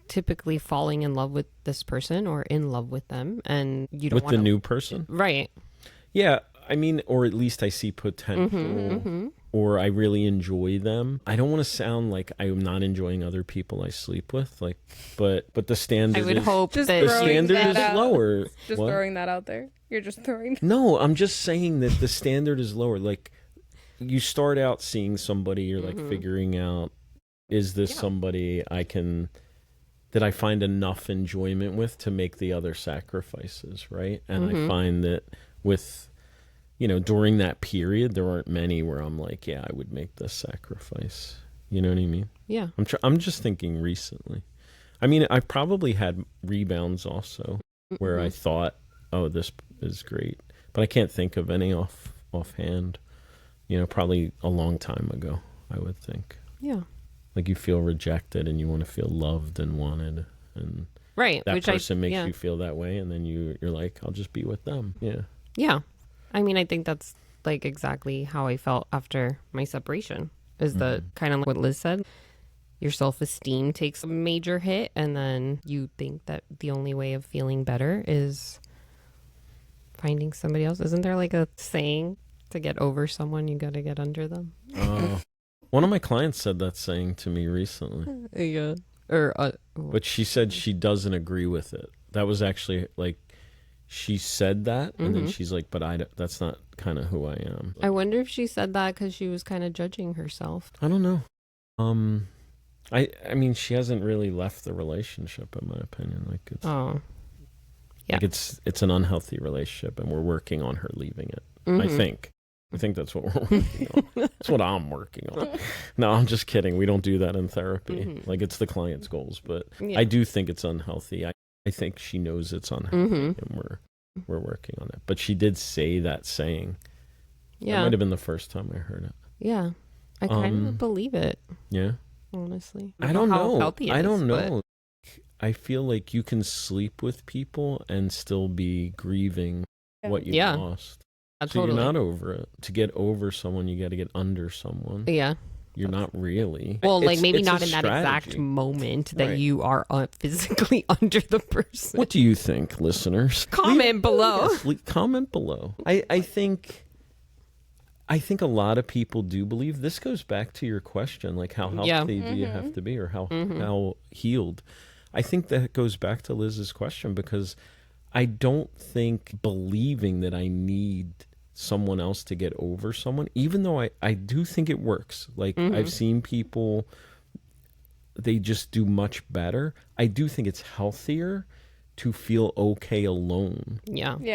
typically falling in love with this person or in love with them, and you don't
with the new person,
right?
Yeah, I mean, or at least I see potential, or I really enjoy them. I don't want to sound like I'm not enjoying other people I sleep with, like, but the standard.
I would hope
Just
that
the
throwing
standard
that
is
out.
lower.
Just
What?
throwing that out there. You're just throwing.
No, I'm just saying that the standard is lower. Like, you start out seeing somebody, you're like figuring out, is this somebody that I find enough enjoyment with to make the other sacrifices, right? And I find that with, during that period, there aren't many where I'm like, yeah, I would make this sacrifice. You know what I mean?
Yeah.
I'm just thinking recently. I mean, I've probably had rebounds also where I thought, oh, this is great, but I can't think of any offhand. Probably a long time ago, I would think.
Yeah.
Like, you feel rejected and you want to feel loved and wanted, and
right,
that person makes you feel that way, and then you're like, I'll just be with them. Yeah.
Yeah. I mean, I think that's like exactly how I felt after my separation, is the kind of like what Liz said. Your self-esteem takes a major hit, and then you think that the only way of feeling better is finding somebody else. Isn't there like a saying To get over someone, you got to get under them.
One of my clients said that saying to me recently.
Yeah. Or,
but she said she doesn't agree with it. That was actually like, she said that, and then she's like, but that's not kind of who I am.
I wonder if she said that because she was kind of judging herself.
I don't know. I mean, she hasn't really left the relationship, in my opinion. Like, it's,
yeah.
like it's an unhealthy relationship, and we're working on her leaving it. I think that's what we're working on. That's what I'm working on. No, I'm just kidding. We don't do that in therapy. Like, it's the client's goals, but I do think it's unhealthy. I think she knows it's unhealthy, and we're working on it. But she did say that saying. Yeah, that might have been the first time I heard it.
Yeah, I kind of believe it.
Yeah,
honestly,
I don't know. I don't know. I feel like you can sleep with people and still be grieving what you lost. So you're not over it. To get over someone, you got to get under someone.
Yeah.
You're not really.
Well, like maybe not in that exact moment that you are physically under the person.
What do you think, listeners?
Comment below.
Comment below. I think a lot of people do believe. This goes back to your question, like how healthy do you have to be, or how healed. I think that goes back to Liz's question, because I don't think believing that I need someone else to get over someone, even though I do think it works. Like, I've seen people, they just do much better. I do think it's healthier to feel okay alone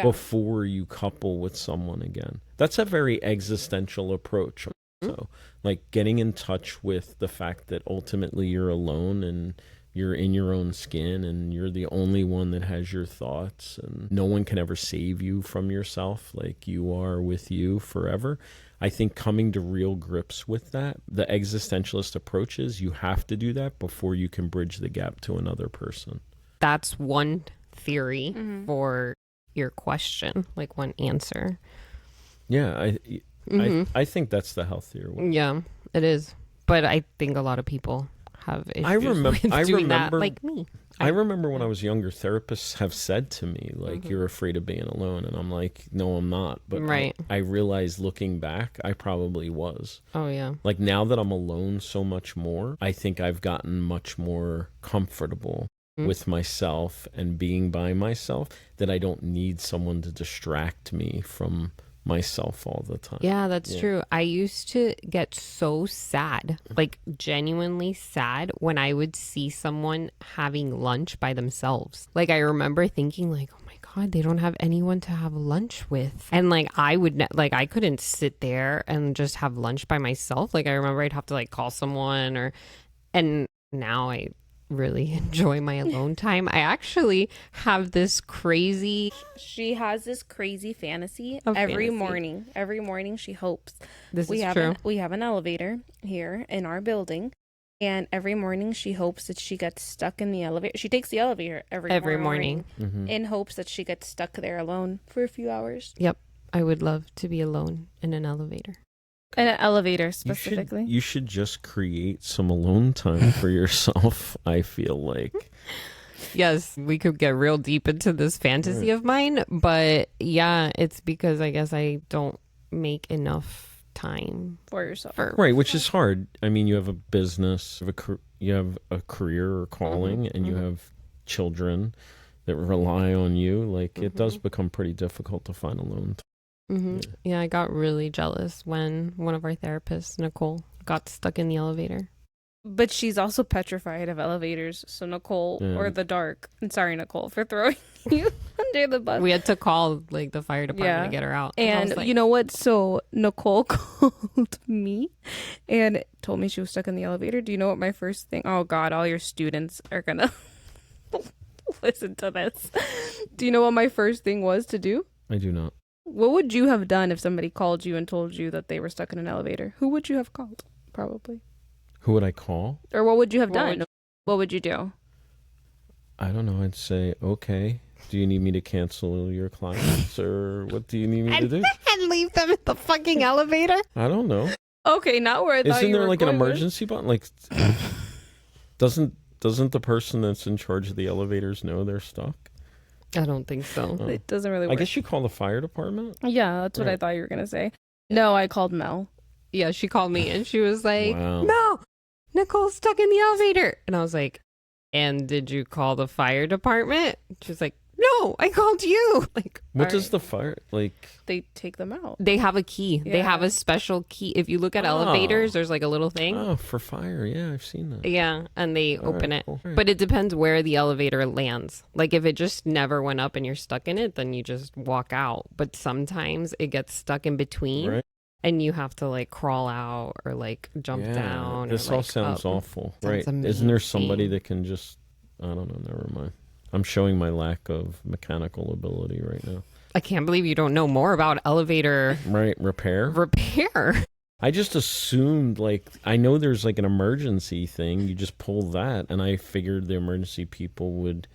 before you couple with someone again. That's a very existential approach. So, like, getting in touch with the fact that ultimately you're alone and you're in your own skin, and you're the only one that has your thoughts, and no one can ever save you from yourself. Like, you are with you forever. I think coming to real grips with that, the existentialist approach is you have to do that before you can bridge the gap to another person.
That's one theory for your question, like one answer.
Yeah, I think that's the healthier way.
Yeah, it is. But I think a lot of people have issues with doing that, like me.
I remember when I was younger, therapists have said to me, like, you're afraid of being alone. And I'm like, no, I'm not. But I realized looking back, I probably was.
Oh, yeah.
Like, now that I'm alone so much more, I think I've gotten much more comfortable with myself and being by myself, that I don't need someone to distract me from myself all the time.
Yeah, that's true. I used to get so sad, like genuinely sad, when I would see someone having lunch by themselves. Like, I remember thinking, like, oh my God, they don't have anyone to have lunch with. And like, I couldn't sit there and just have lunch by myself. Like, I remember I'd have to like call someone, and now I really enjoy my alone time. I actually have this crazy...
She has this crazy fantasy morning. Every morning she hopes.
This is true.
We have an elevator here in our building, and every morning she hopes that she gets stuck in the elevator. She takes the elevator every morning in hopes that she gets stuck there alone for a few hours.
Yep. I would love to be alone in an elevator.
In an elevator, specifically.
You should just create some alone time for yourself, I feel like.
Yes, we could get real deep into this fantasy of mine, but yeah, it's because I guess I don't make enough time
for yourself.
Right, which is hard. I mean, you have a business, you have a career or calling, and you have children that rely on you. Like, it does become pretty difficult to find alone time.
Yeah, I got really jealous when one of our therapists, Nicole, got stuck in the elevator.
But she's also petrified of elevators. So Nicole, or the dark. I'm sorry, Nicole, for throwing you under the bus.
We had to call like the fire department to get her out.
And you know what? So Nicole called me and told me she was stuck in the elevator. Do you know what my first thing? Oh God, all your students are gonna listen to this. Do you know what my first thing was to do?
I do not.
What would you have done if somebody called you and told you that they were stuck in an elevator? Who would you have called? Probably.
Who would I call?
Or what would you have done? What would you do?
I don't know. I'd say, okay, do you need me to cancel your clients, or what do you need me to do?
And leave them in the fucking elevator?
I don't know.
Okay, not where I thought you were.
Isn't there like an emergency button? Like, doesn't the person that's in charge of the elevators know they're stuck?
I don't think so.
It doesn't really work.
I guess you call the fire department?
Yeah, that's what I thought you were going to say. No, I called Mel.
Yeah, she called me and she was like,
Wow.
"No, Nicole's stuck in the elevator." And I was like, "And did you call the fire department?" She was like, "No, I called you." Like,
What
All
does
right.
the fire like?
They take them out.
they have a key. They have
Yeah.
a special key. If you look at
Oh.
elevators, there's like a little thing.
Oh, for fire. Yeah, I've seen that.
Yeah, and they
All
open
right,
it.
cool.
But it depends where the elevator lands. Like if it just never went up and you're stuck in it, then you just walk out. But sometimes it gets stuck in between
Right.
and you have to like crawl out or like jump
Yeah,
down.
this
or,
all
like,
sounds
up.
awful.
Sounds
Right. Isn't there somebody
amazing.
that can just, I don't know, never mind. I'm showing my lack of mechanical ability right now.
I can't believe you don't know more about elevator
Right, repair?
repair.
I just assumed, like, I know there's like an emergency thing. You just pull that, and I figured the emergency people would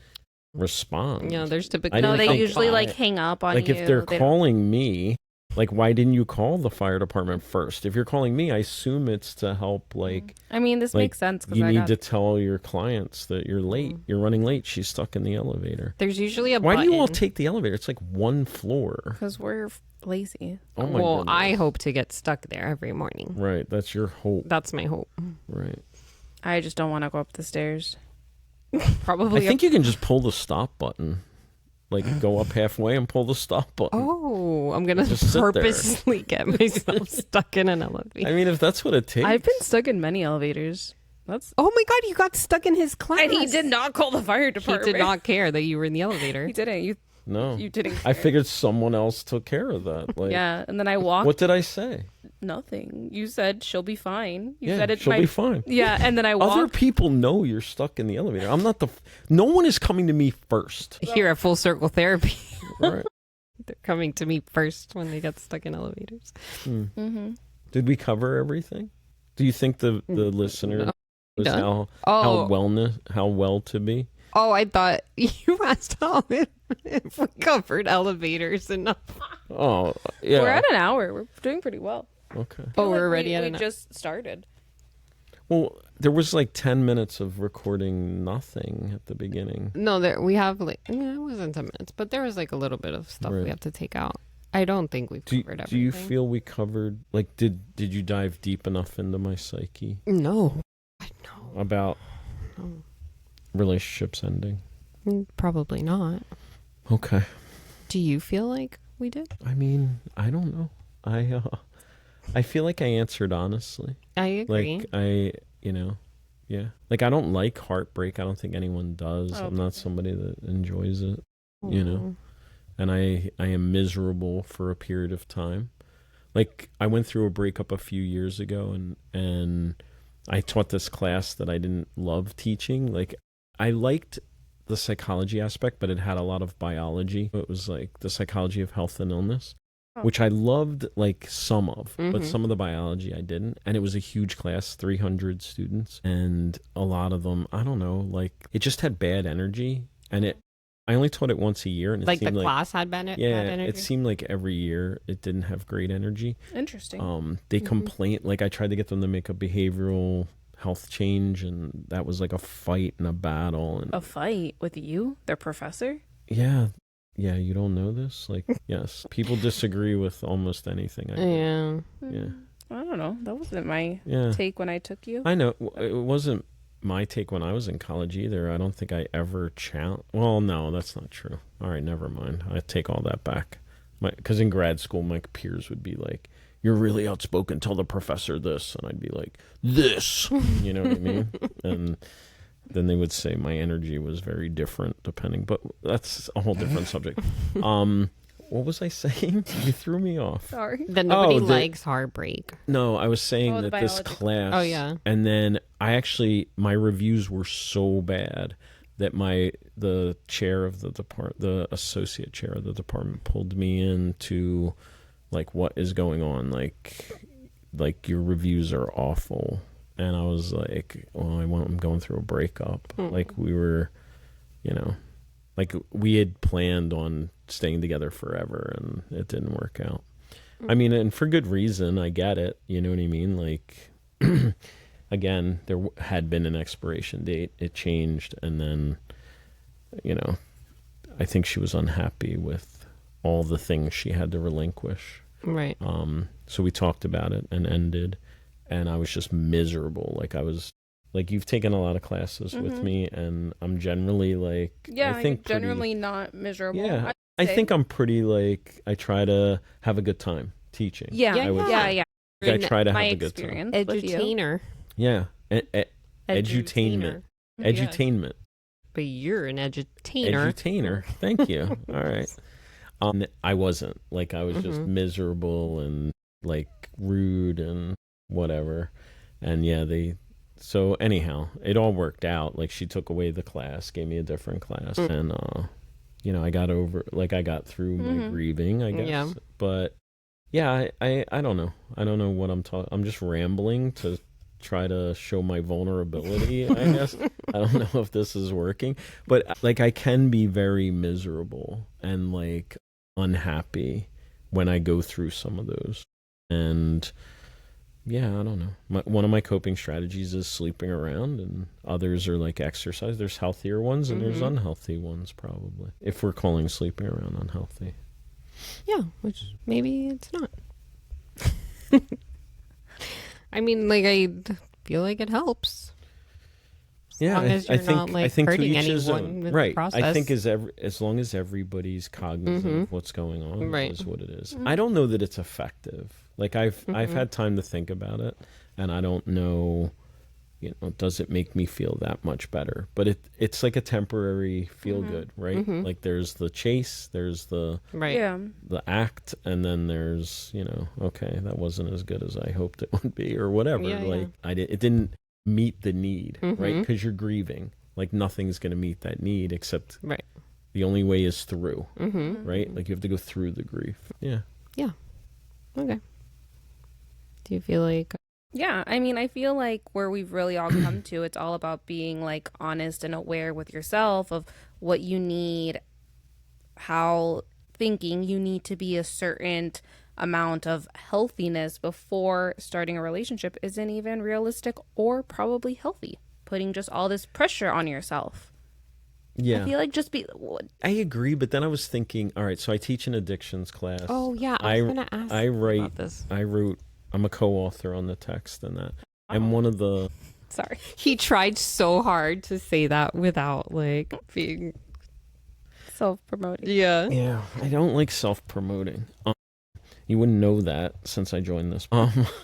respond.
Yeah, there's typically
I
No,
didn't
they
think
usually
I-
like hang up on
Like,
you.
if they're
They don't-
calling me, like, why didn't you call the fire department first? If you're calling me, I assume it's to help, like,
I mean, this
like,
makes sense because
you
I
need
got
to tell your clients that you're late. You're running late. She's stuck in the elevator.
there's usually a
Why
button.
do you all take the elevator? It's like one floor.
because we're lazy.
Oh my
well,
goodness.
I hope to get stuck there every morning.
Right, that's your hope.
That's my hope.
Right.
I just don't want to go up the stairs.
Probably.
I think you can just pull the stop button. Like, go up halfway and pull the stop button.
Oh, I'm gonna
Just sit there.
purposely get myself stuck in an elevator.
I mean, if that's what it takes.
I've been stuck in many elevators. That's
Oh my god, you got stuck in his class.
and he did not call the fire
He
department.
did not care that you were in the elevator.
He didn't.
No.
You didn't.
I
care.
figured someone else took care of that. Like,
Yeah, and then I walked.
what did I say?
Nothing. You said she'll be fine. You
Yeah,
said it
she'll
might
be fine.
Yeah, and then I walked.
Other people know you're stuck in the elevator. I'm not the. No one is coming to me first.
Here at Full Circle Therapy,
Right.
they're coming to me first when they get stuck in elevators.
Mm-hmm.
Did we cover everything? Do you think the listener
No.
was
Done.
how well to be?
Oh, I thought you asked if we covered elevators enough.
Oh, yeah.
We're at an hour. We're doing pretty well.
Okay.
Oh, we're already at
we
an
just started.
Well, there was like 10 minutes of recording nothing at the beginning.
No, we have like it wasn't 10 minutes, but there was like a little bit of stuff
Right.
we have to take out. I don't think we've
Do
covered
you
everything.
feel we covered, like, did you dive deep enough into my psyche
No. No.
about
No.
relationships ending?
Probably not.
Okay.
Do you feel like we did?
I mean, I don't know. I feel like I answered honestly.
I agree.
Like, yeah. Like, I don't like heartbreak. I don't think anyone does.
Oh,
I'm not somebody that enjoys it, you know. And I am miserable for a period of time. Like, I went through a breakup a few years ago, and I taught this class that I didn't love teaching. Like, I liked the psychology aspect, but it had a lot of biology. It was like the psychology of health and illness, which I loved, like, some of, but some of the biology I didn't. And it was a huge class, 300 students, and a lot of them, I don't know, like, it just had bad energy. And I only taught it once a year, and it
Like the
seemed
class had bad
yeah,
energy?
it seemed like every year it didn't have great energy.
Interesting.
They complained, like, I tried to get them to make a behavioral health change, and that was like a fight and a battle. And
A fight with you, their professor?
yeah, you don't know this? Like, yes, people disagree with almost anything I do.
Yeah.
Yeah.
I don't know. That wasn't my
Yeah,
take when I took you.
I know. It wasn't my take when I was in college either. I don't think I ever well, no, that's not true. All right, never mind. I take all that back. Because in grad school, my peers would be like, "You're really outspoken. Tell the professor this," and I'd be like, "This," you know what I mean? And then they would say my energy was very different depending. But that's a whole different subject. What was I saying? You threw me off.
Sorry.
That nobody
Oh,
likes heartbreak.
No, I was saying
the
that this
biology.
class.
Oh, yeah.
And then my reviews were so bad that the chair of the department, the associate chair of the department, pulled me in to, like, what is going on? Like your reviews are awful. And I was like, well, I'm going through a breakup. Like, we were, like, we had planned on staying together forever, and it didn't work out. I mean, and for good reason. I get it. You know what I mean? Like, again, there had been an expiration date. It changed, and then, I think she was unhappy with all the things she had to relinquish.
Right.
So we talked about it and ended, and I was just miserable. Like I was, like you've taken a lot of classes with me, and I'm generally like,
Yeah,
I think
you're generally not miserable.
yeah,
I'd
I
say.
think I'm pretty like, I try to have a good time teaching.
Yeah,
Yeah,
I would
yeah,
say.
yeah.
I try to
My
have a good time.
experience with you.
Edutainer.
Yeah, edutainment,
Edutainer.
edutainment,
But you're an edutainer.
edutainer. Thank you. All right. I wasn't like, I was just miserable and like rude and whatever, and yeah, so anyhow, it all worked out. Like she took away the class, gave me a different class, and you know, I got through my grieving, I guess.
Yeah.
But yeah, I don't know. I don't know what I'm talking. I'm just rambling to try to show my vulnerability, I guess. I don't know if this is working, but like I can be very miserable and like unhappy when I go through some of those. And yeah, I don't know. One of my coping strategies is sleeping around, and others are like exercise. There's healthier ones and there's unhealthy ones, probably, if we're calling sleeping around unhealthy.
Yeah, which maybe it's not. I mean, like, I feel like it helps. As long as you're not like hurting anyone with the process.
I think as long as everybody's cognizant of what's going on,
Right.
is what it is. I don't know that it's effective. Like I've had time to think about it, and I don't know, you know, does it make me feel that much better? But it's like a temporary feel good, right? Like there's the chase, there's the
Right.
Yeah.
the act, and then there's, you know, okay, that wasn't as good as I hoped it would be, or whatever.
Yeah,
like it didn't meet the need, right? Because you're grieving. Like nothing's going to meet that need, except
Right.
the only way is through, right? Like you have to go through the grief. Yeah.
Yeah. Okay. Do you feel like...
Yeah, I mean, I feel like where we've really all come to, it's all about being like honest and aware with yourself of what you need, how thinking you need to be a certain amount of healthiness before starting a relationship isn't even realistic or probably healthy. Putting just all this pressure on yourself.
Yeah.
I feel like
I agree, but then I was thinking, all right, so I teach an addictions class.
Oh, yeah, I was going to ask about this.
I'm a co-author on the text and that. And one of the...
Sorry.
He tried so hard to say that without like being...
Self-promoting.
Yeah.
Yeah, I don't like self-promoting. You wouldn't know that since I joined this.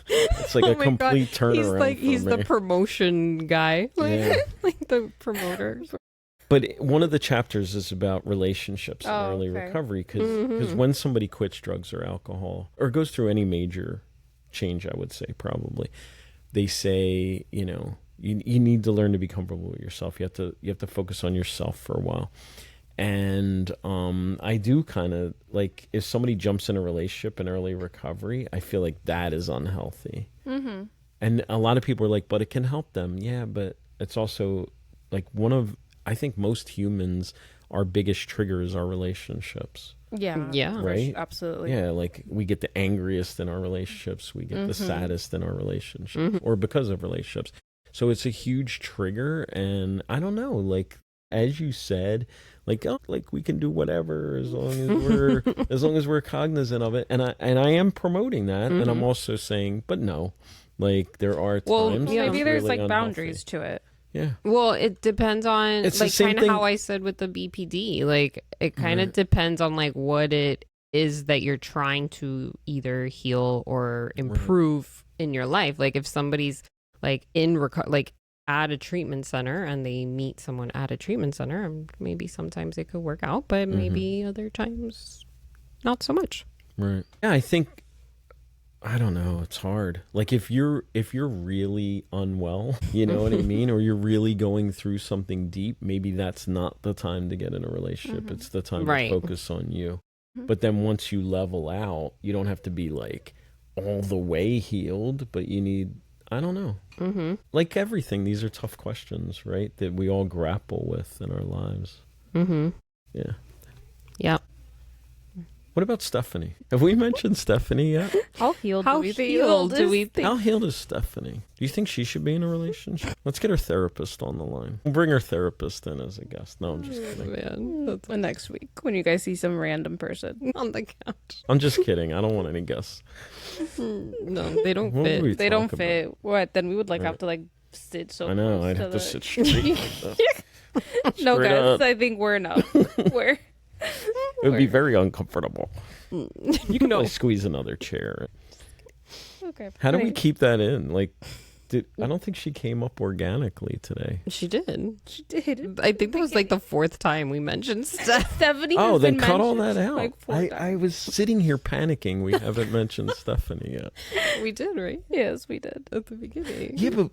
It's like
Oh
a
my
complete
God.
turnaround.
He's
for me.
the promotion guy. Like,
Yeah.
like the promoter.
But one of the chapters is about relationships and early
okay.
recovery, because when somebody quits drugs or alcohol or goes through any major change, I would say probably, they say, you know, you need to learn to be comfortable with yourself. You have to focus on yourself for a while. And I do kind of like, if somebody jumps in a relationship in early recovery, I feel like that is unhealthy. And a lot of people are like, but it can help them. Yeah, but it's also like I think most humans, our biggest triggers are relationships.
Yeah.
Yeah.
Right?
Absolutely.
Yeah, like we get the angriest in our relationships, we get the saddest in our relationships, or because of relationships. So it's a huge trigger, and I don't know, like as you said, like we can do whatever as long as we're cognizant of it, and I am promoting that, and I'm also saying, but no, like there are times.
Maybe
it's
there's
really
like
unhealthy.
boundaries to it.
Yeah.
Well, it depends on
It's the
like
same
kind of
thing-
how I said with the BPD. Like it kind of
Right.
depends on like what it is that you're trying to either heal or improve in your life. Like if somebody's like like at a treatment center and they meet someone at a treatment center, maybe sometimes it could work out, but maybe other times not so much.
Right. Yeah, I don't know, it's hard. Like if you're really unwell, you know what I mean, or you're really going through something deep, maybe that's not the time to get in a relationship. It's the time
Right.
to focus on you. But then once you level out, you don't have to be like all the way healed, but you need, I don't know. Like everything, these are tough questions, right? That we all grapple with in our lives. Yeah.
Yeah.
What about Stephanie? Have we mentioned Stephanie yet?
How healed
How
do we think?
healed do we think?
How healed is Stephanie? Do you think she should be in a relationship? Let's get her therapist on the line. We'll bring her therapist in as a guest. No, I'm just kidding.
Man, that's
Next week when you guys see some random person.
on the couch.
I'm just kidding. I don't want any guests.
No, they don't
What would
fit.
we
They
talk
don't
about?
fit. What? Then we would
Right.
have to sit so
I know.
close
I'd
to
have
the...
to sit straight.
No,
straight
guys,
up.
I think we're enough. We're...
It would be very uncomfortable. You can always squeeze another chair.
Okay.
How do we
Right.
keep that in? I don't think she came up organically today.
She did.
She did.
I think that was the fourth time we mentioned Steph.
Stephanie
Oh,
has
then
been
cut all that
mentioned,
out.
4
I
times.
was sitting here panicking. We haven't mentioned Stephanie yet.
We did, right?
Yes, we did.
At the beginning.
Yeah, but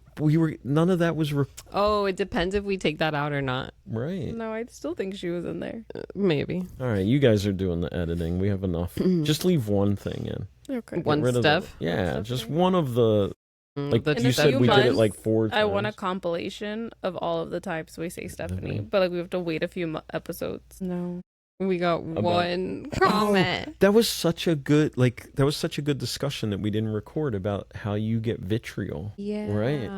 none of that was
Oh, it depends if we take that out or not.
right.
No, I still think she was in there.
Maybe.
All right, you guys are doing the editing. We have enough. Just leave one thing in.
Okay.
Get
One
rid of
Steph?
yeah,
One
just
Stephanie?
one of the like
the
In
you
a
said
few
we did it
months,
4 times.
I want a compilation of all of the times we say Stephanie, but we have to wait a few episodes. No.
We got one comment.
That was such a good discussion that we didn't record about how you get vitriol.
Yeah.
Right.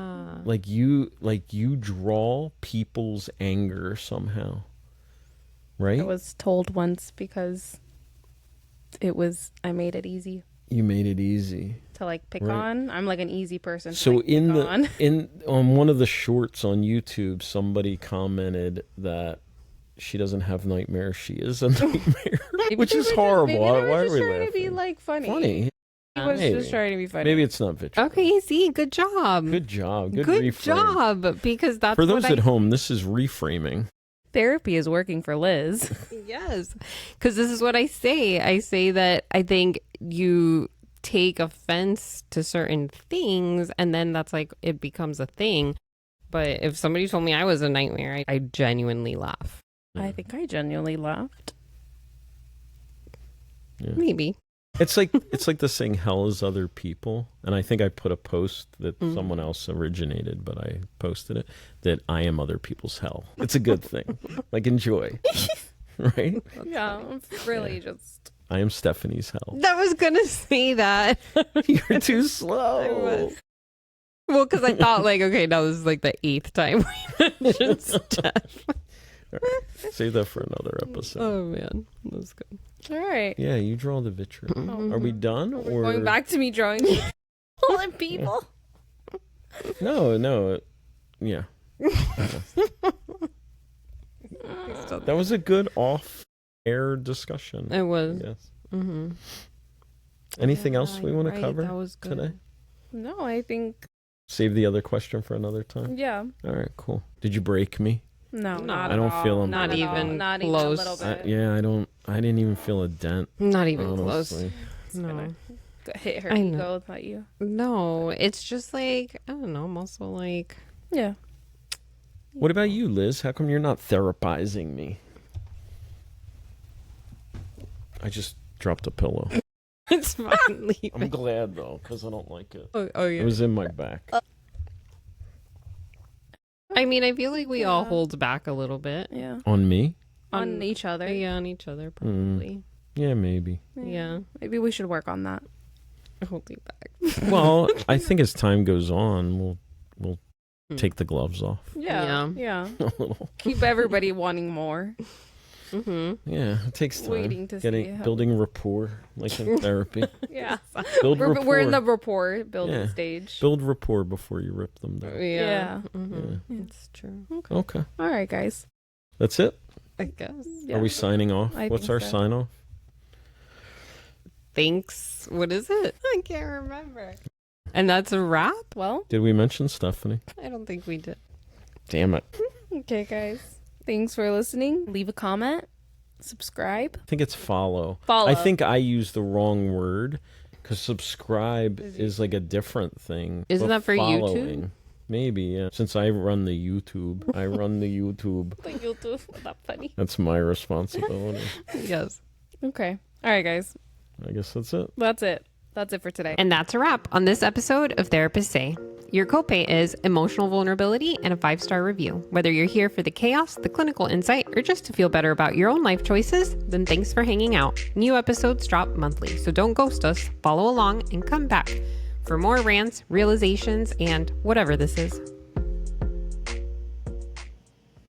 Like you draw people's anger somehow. Right?
I was told once because I made it easy
You made it easy.
to pick
Right.
on. I'm an easy person to
So
pick on.
on one of the shorts on YouTube, somebody commented that she doesn't have nightmares. She is a nightmare, which is horrible. Why are we
trying to be
laughing?
funny.
Funny.
He was
Maybe.
just trying to be funny.
Maybe it's not vitriol.
Okay, see, good job.
Good job. Good
Good
reframe.
job. Because that's
For those
what
at home, this is reframing.
Therapy is working for Liz.
Yes. Because this is what I say. I say that I think you take offense to certain things and then that's it becomes a thing. But if somebody told me I was a nightmare, I genuinely laugh.
I think I genuinely laughed.
Yeah.
Maybe.
It's like the saying "hell is other people," and I think I put a post that someone else originated, but I posted it that I am other people's hell. It's a good thing. Enjoy, right?
Yeah, I'm really just...
I am Stephanie's hell.
I was going to say that.
You're too slow.
Well, because I thought okay, now this is the 8th time we mentioned Steph.
All right. Save that for another episode.
Oh, man. That was good.
All right.
Yeah, you draw the vitriol. Are we done? Or
Going back to me drawing people and people.
No. Yeah. That was a good off-air discussion.
It was.
Yes.
Mm-hmm.
Anything else we want to cover
That was good.
today?
No, I think...
Save the other question for another time.
Yeah.
All right, cool. Did you break me?
No,
No,
not
I
at
don't
all.
feel I'm
Not
breaking.
at all.
Not even
Not
close.
even a little bit.
Yeah, I didn't even feel a dent.
Not even close.
Honestly.
No.
Hit her
I know.
ego, not you.
No, it's just I don't know. I'm also
Yeah.
What about you, Liz? How come you're not therapizing me? I just dropped a pillow.
it's fine. Leave
I'm
it.
glad though, because I don't like it.
Oh,
It
yeah.
was in my back.
I mean, I feel we all hold back a little bit.
Yeah.
On me?
On each other.
Yeah, on each other, probably.
Yeah, maybe.
Yeah.
Maybe we should work on that.
Holding back.
Well, I think as time goes on, we'll take the gloves off
Yeah.
Yeah.
a little.
Keep everybody wanting more.
Mm-hmm.
Yeah, it takes time.
Waiting to see how-
Building rapport, like in therapy.
Yeah.
Build rapport.
We're in the rapport building
Yeah.
stage.
Build rapport before you rip them down.
Yeah.
Yeah.
Mm-hmm.
Yeah.
It's true.
Okay,
All right, guys.
that's it.
I guess.
Yeah.
Are we signing off?
I
What's
think
our
so.
sign off?
Thanks. What is it? I can't remember. And that's a wrap?
Well,
Did we mention Stephanie?
I don't think we did.
Damn it.
okay, guys. Thanks for listening. Leave a comment. Subscribe.
I think it's follow.
Follow.
I think I used the wrong word because subscribe is like a different thing.
Isn't
But
that for YouTube?
following, maybe, yeah. Since I run the YouTube,
Thank you too. Not funny.
That's my responsibility.
Yes.
Okay. All right, guys.
I guess that's it.
That's it. That's it for today.
And that's a wrap on this episode of Therapists Say. Your copay is emotional vulnerability and a 5-star review. Whether you're here for the chaos, the clinical insight, or just to feel better about your own life choices, then thanks for hanging out. New episodes drop monthly, so don't ghost us. Follow along and come back for more rants, realizations, and whatever this is.